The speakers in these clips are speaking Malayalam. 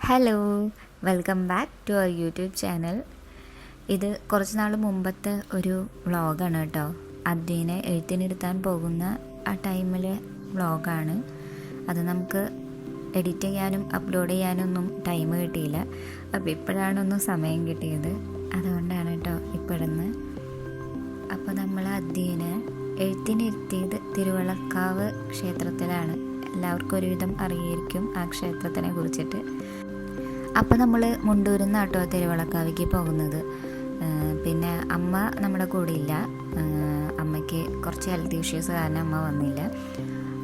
Hello, welcome back to our YouTube channel. ഇത് കുറച്ച് നാൾ മുമ്പത്തെ ഒരു വ്ളോഗാണ് കേട്ടോ. അതിനെ എഴുത്തിനിരുത്താൻ പോകുന്ന ആ ടൈമിലെ വ്ളോഗാണ്. അത് നമുക്ക് എഡിറ്റ് ചെയ്യാനും അപ്ലോഡ് ചെയ്യാനൊന്നും ടൈം കിട്ടിയില്ല. അപ്പോൾ ഇപ്പോഴാണൊന്നും സമയം കിട്ടിയത്, അതുകൊണ്ടാണ് കേട്ടോ ഇപ്പോഴെന്ന്. അപ്പോൾ നമ്മൾ അതിനെ എഴുത്തിനിരുത്തിയത് തിരുവള്ളക്കാവ് ക്ഷേത്രത്തിലാണ്. എല്ലാവർക്കും ഒരുവിധം അറിയായിരിക്കും ആ ക്ഷേത്രത്തിനെ കുറിച്ചിട്ട്. അപ്പോൾ നമ്മൾ മുണ്ടൂരിൽ നിന്ന് കേട്ടോ തിരുവള്ളക്കാവിലേക്ക് പോകുന്നത്. പിന്നെ അമ്മ നമ്മുടെ കൂടെ ഇല്ല, അമ്മയ്ക്ക് കുറച്ച് ഹെൽത്ത് ഇഷ്യൂസ് കാരണം അമ്മ വന്നില്ല.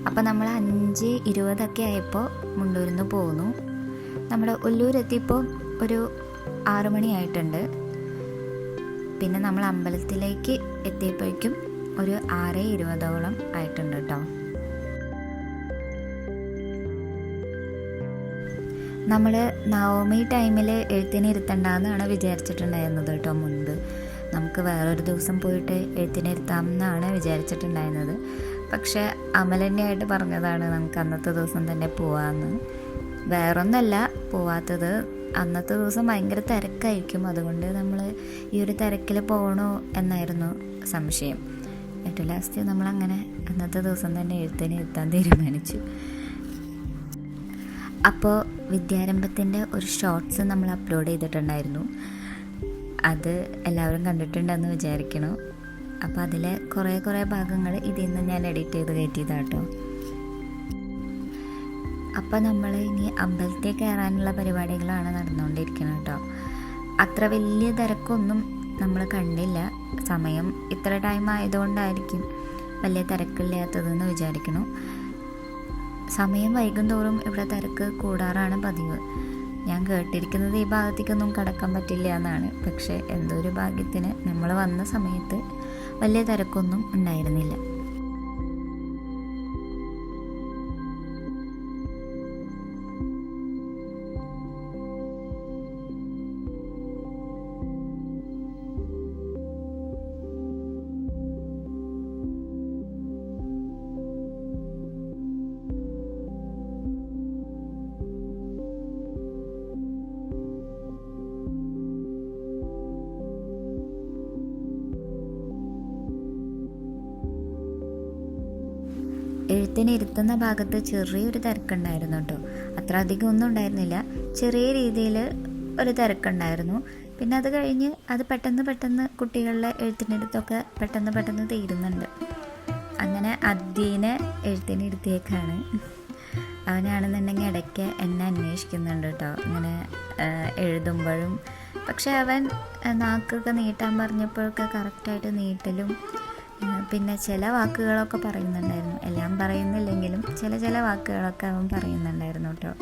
അപ്പോൾ നമ്മൾ 5:20 ആയപ്പോൾ മുണ്ടൂരിൽ നിന്ന് പോന്നു. നമ്മുടെ ഒല്ലൂരെത്തിയപ്പോൾ ഒരു 6 മണിയായിട്ടുണ്ട്. പിന്നെ നമ്മൾ അമ്പലത്തിലേക്ക് എത്തിയപ്പോഴേക്കും ഒരു 6:20 ആയിട്ടുണ്ട് കേട്ടോ. നമ്മൾ നവമി ടൈമിൽ എഴുത്തിനിരുത്തണ്ടെന്നാണ് വിചാരിച്ചിട്ടുണ്ടായിരുന്നത് കേട്ടോ. മുൻപ് നമുക്ക് വേറൊരു ദിവസം പോയിട്ട് എഴുത്തിനിരുത്താം എന്നാണ് വിചാരിച്ചിട്ടുണ്ടായിരുന്നത്. പക്ഷേ അമലന്നെയായിട്ട് പറഞ്ഞതാണ് നമുക്ക് അന്നത്തെ ദിവസം തന്നെ പോവാമെന്ന്. വേറൊന്നല്ല പോവാത്തത്, അന്നത്തെ ദിവസം ഭയങ്കര തിരക്കായിരിക്കും. അതുകൊണ്ട് നമ്മൾ ഈ ഒരു തിരക്കിൽ പോകണോ എന്നായിരുന്നു സംശയം. ഏറ്റവും ലാസ്റ്റ് നമ്മളങ്ങനെ അന്നത്തെ ദിവസം തന്നെ എഴുത്തിനിരുത്താൻ തീരുമാനിച്ചു. അപ്പോൾ വിദ്യാരംഭത്തിൻ്റെ ഒരു ഷോർട്സ് നമ്മൾ അപ്ലോഡ് ചെയ്തിട്ടുണ്ടായിരുന്നു. അത് എല്ലാവരും കണ്ടിട്ടുണ്ടെന്ന് വിചാരിക്കണം. അപ്പോൾ അതിലെ കുറേ ഭാഗങ്ങൾ ഇതിൽ നിന്ന് ഞാൻ എഡിറ്റ് ചെയ്ത് കയറ്റിയതാട്ടോ. അപ്പോൾ നമ്മൾ ഇനി അമ്പലത്തിൽ കയറാനുള്ള പരിപാടികളാണ് നടന്നുകൊണ്ടിരിക്കുന്നത് കേട്ടോ. അത്ര വലിയ തിരക്കൊന്നും നമ്മൾ കണ്ടില്ല. സമയം ഇത്ര ടൈം ആയതുകൊണ്ടായിരിക്കും വലിയ തിരക്കില്ലാത്തതെന്ന് വിചാരിക്കണം. സമയം വൈകും തോറും ഇവിടെ തിരക്ക് കൂടാറാണ് പതിവ്. ഞാൻ കേട്ടിരിക്കുന്നത് ഈ ഭാഗത്തേക്കൊന്നും കടക്കാൻ പറ്റില്ല എന്നാണ്. പക്ഷേ എന്തോ ഒരു ഭാഗ്യത്തിന് നമ്മൾ വന്ന സമയത്ത് വലിയ തിരക്കൊന്നും ഉണ്ടായിരുന്നില്ല. എഴുത്തിനിരുത്തുന്ന ഭാഗത്ത് ചെറിയൊരു തിരക്കുണ്ടായിരുന്നു കേട്ടോ. അത്ര അധികം ഒന്നും ഉണ്ടായിരുന്നില്ല, ചെറിയ രീതിയിൽ ഒരു തിരക്കുണ്ടായിരുന്നു. പിന്നെ അത് കഴിഞ്ഞ് അത് പെട്ടെന്ന് കുട്ടികളുടെ എഴുത്തിനിരുത്തൊക്കെ പെട്ടെന്ന് തീരുന്നുണ്ട്. അങ്ങനെ അതിനെ എഴുത്തിനിരുത്തിയേക്കാണ്. അവനാണെന്നുണ്ടെങ്കിൽ ഇടയ്ക്ക് എന്നെ അന്വേഷിക്കുന്നുണ്ട് കേട്ടോ, ഇങ്ങനെ എഴുതുമ്പോഴും. പക്ഷെ അവൻ നാക്കൊക്കെ നീട്ടാൻ പറഞ്ഞപ്പോഴൊക്കെ കറക്റ്റായിട്ട് നീട്ടലും പിന്നെ ചില വാക്കുകളൊക്കെ പറയുന്നുണ്ടായിരുന്നു. എല്ലാം പറയുന്നില്ലെങ്കിലും ചില വാക്കുകളൊക്കെ അവൻ പറയുന്നുണ്ടായിരുന്നു കേട്ടോ.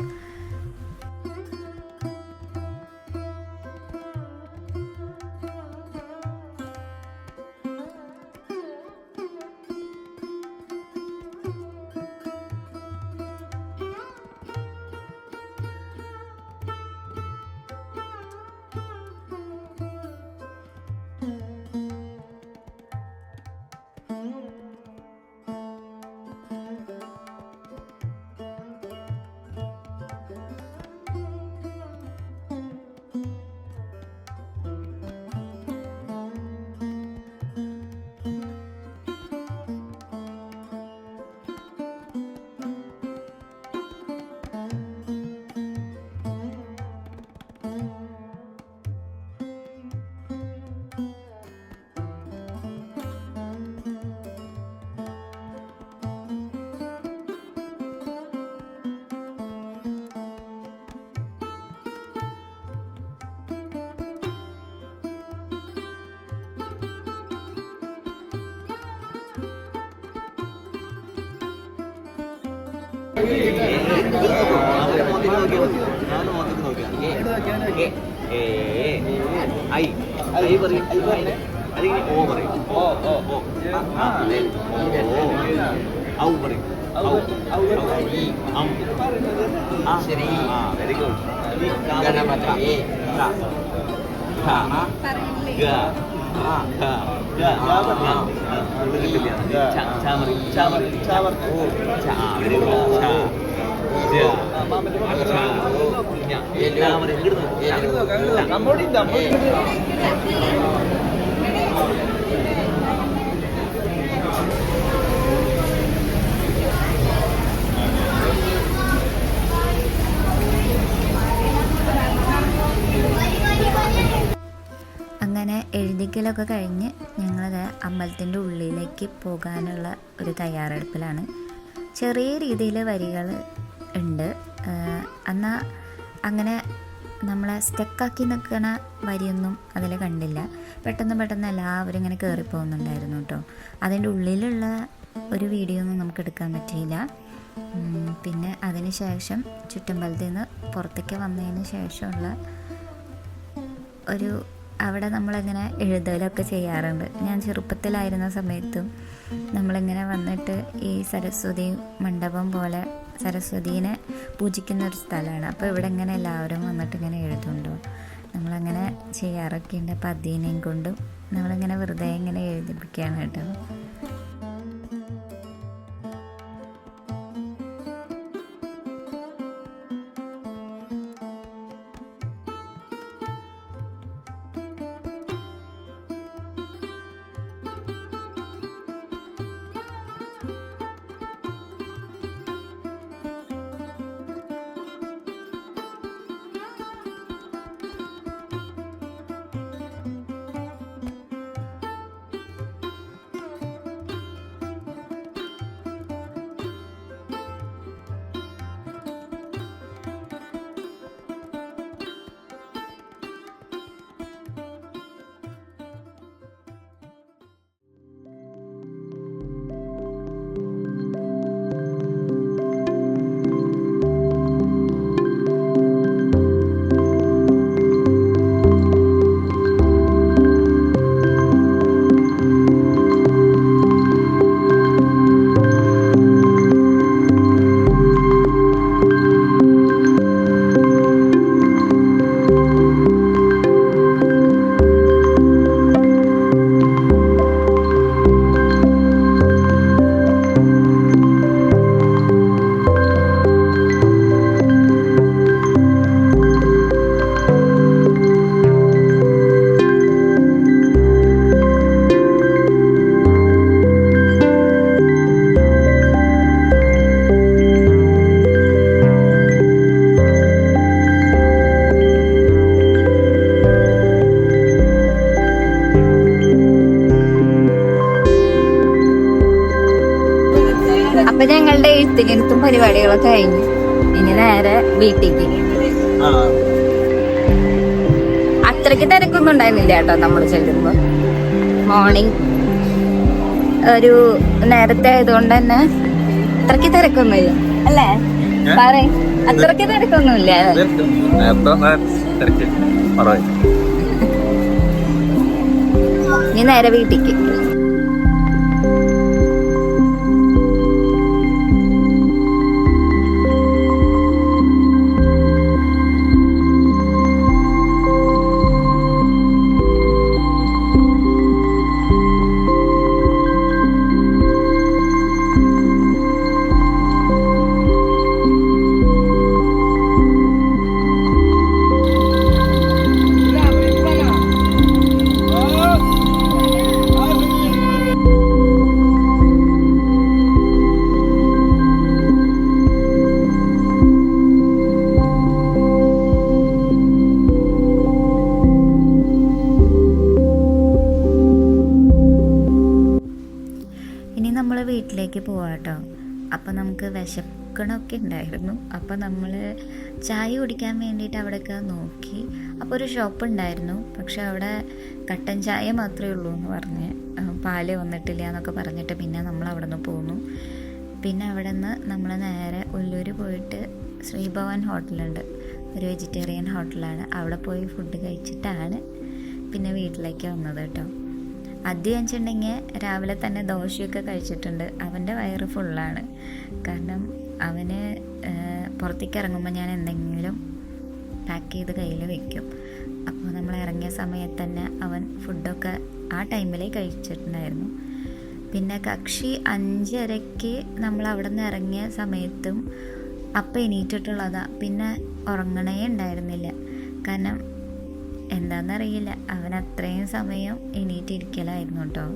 അങ്ങനെ എഴുതിക്കലൊക്കെ കഴിഞ്ഞ് ഞങ്ങളത് അമ്പലത്തിൻ്റെ ഉള്ളിലേക്ക് പോകാനുള്ള ഒരു തയ്യാറെടുപ്പിലാണ്. ചെറിയ രീതിയിൽ വരികൾ ഉണ്ട്. എന്നാൽ അങ്ങനെ നമ്മളെ സ്റ്റക്കാക്കി നിൽക്കണ വരിയൊന്നും അതിൽ കണ്ടില്ല. പെട്ടെന്ന് എല്ലാവരും ഇങ്ങനെ കയറിപ്പോകുന്നുണ്ടായിരുന്നു കേട്ടോ. അതിൻ്റെ ഉള്ളിലുള്ള ഒരു വീഡിയോ ഒന്നും നമുക്ക് എടുക്കാൻ പറ്റിയില്ല. പിന്നെ അതിന് ശേഷം ചുറ്റമ്പലത്തിൽ നിന്ന് പുറത്തേക്ക് വന്നതിന് ശേഷമുള്ള ഒരു അവിടെ നമ്മളിങ്ങനെ എഴുതലൊക്കെ ചെയ്യാറുണ്ട്. ഞാൻ ചെറുപ്പത്തിലായിരുന്ന സമയത്തും നമ്മളിങ്ങനെ വന്നിട്ട് ഈ സരസ്വതി മണ്ഡപം പോലെ സരസ്വതീനെ പൂജിക്കുന്ന ഒരു സ്ഥലമാണ്. അപ്പോൾ ഇവിടെ ഇങ്ങനെ എല്ലാവരും വന്നിട്ട് ഇങ്ങനെ എഴുതുന്നുണ്ടോ, നമ്മളങ്ങനെ ചെയ്യാറൊക്കെ ഉണ്ട്. അപ്പോൾ അതിനെയും കൊണ്ടും നമ്മളിങ്ങനെ വെറുതെ ഇങ്ങനെ എഴുതിപ്പിക്കുകയാണ് കേട്ടോ. അപ്പൊ ഞങ്ങളുടെ എഴുത്തിനിരുത്തും പരിപാടികളൊക്കെ കഴിഞ്ഞു. ഇനി നേരെ വീട്ടിലേക്ക്. അത്രയ്ക്ക് തിരക്കൊന്നും ഉണ്ടായിരുന്നില്ല കേട്ടോ നമ്മൾ ചെല്ലുമ്പോ. മോർണിംഗ് ഒരു നേരത്തെ ആയതുകൊണ്ട് തന്നെ അത്രയ്ക്ക് തിരക്കൊന്നുമില്ല അല്ലേ? പറയും അത്രയ്ക്ക് തിരക്കൊന്നുമില്ല. ഇനി നേരെ വീട്ടിലേക്ക്. വീട്ടിലേക്ക് പോവാട്ടോ. അപ്പോൾ നമുക്ക് വിശക്കണമൊക്കെ ഉണ്ടായിരുന്നു. അപ്പോൾ നമ്മൾ ചായ കുടിക്കാൻ വേണ്ടിയിട്ട് അവിടെയൊക്കെ നോക്കി. അപ്പോൾ ഒരു ഷോപ്പ് ഉണ്ടായിരുന്നു, പക്ഷെ അവിടെ കട്ടൻ ചായ മാത്രമേ ഉള്ളൂ എന്ന് പറഞ്ഞ്, പാല് വന്നിട്ടില്ല എന്നൊക്കെ പറഞ്ഞിട്ട് പിന്നെ നമ്മൾ അവിടെ നിന്ന് പോന്നു. പിന്നെ അവിടെ നിന്ന് നമ്മൾ നേരെ ഉള്ളൂർ പോയിട്ട് ശ്രീഭവൻ ഹോട്ടലുണ്ട്, ഒരു വെജിറ്റേറിയൻ ഹോട്ടലാണ്. അവിടെ പോയി ഫുഡ് കഴിച്ചിട്ടാണ് പിന്നെ വീട്ടിലേക്ക് വന്നത് കേട്ടോ. ആദ്യം വെച്ചിട്ടുണ്ടെങ്കിൽ രാവിലെ തന്നെ ദോശയൊക്കെ കഴിച്ചിട്ടുണ്ട്. അവൻ്റെ വയറ് ഫുള്ളാണ്. കാരണം അവന് പുറത്തേക്ക് ഇറങ്ങുമ്പോൾ ഞാൻ എന്തെങ്കിലും പാക്ക് ചെയ്ത് കയ്യിൽ വയ്ക്കും. അപ്പോൾ നമ്മൾ ഇറങ്ങിയ സമയത്ത് തന്നെ അവൻ ഫുഡൊക്കെ ആ ടൈമിലേ കഴിച്ചിട്ടുണ്ടായിരുന്നു. പിന്നെ കക്ഷി 5:30 നമ്മൾ അവിടെ നിന്ന് ഇറങ്ങിയ സമയത്തും അപ്പം എണീറ്റിട്ടുള്ളതാ. പിന്നെ ഉറങ്ങണേ ഉണ്ടായിരുന്നില്ല. കാരണം എന്താണെന്നറിയില്ല, അവൻ അത്രയും സമയം എണീറ്റിരിക്കലായിരുന്നു കേട്ടോ.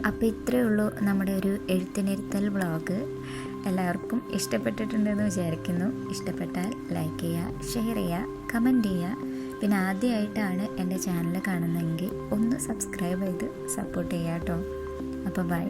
അപ്പോൾ ഇത്രയേ ഉള്ളൂ നമ്മുടെ ഒരു എഴുത്തിനിരുത്തൽ വ്ളോഗ്. എല്ലാവർക്കും ഇഷ്ടപ്പെട്ടിട്ടുണ്ടെന്ന് വിചാരിക്കുന്നു. ഇഷ്ടപ്പെട്ടാൽ ലൈക്ക് ചെയ്യുക, ഷെയർ ചെയ്യുക, കമൻറ്റ് ചെയ്യുക. പിന്നെ ആദ്യമായിട്ടാണ് എൻ്റെ ചാനൽ കാണുന്നതെങ്കിൽ ഒന്ന് സബ്സ്ക്രൈബ് ചെയ്ത് സപ്പോർട്ട് ചെയ്യുക കേട്ടോ. അപ്പോൾ ബൈ.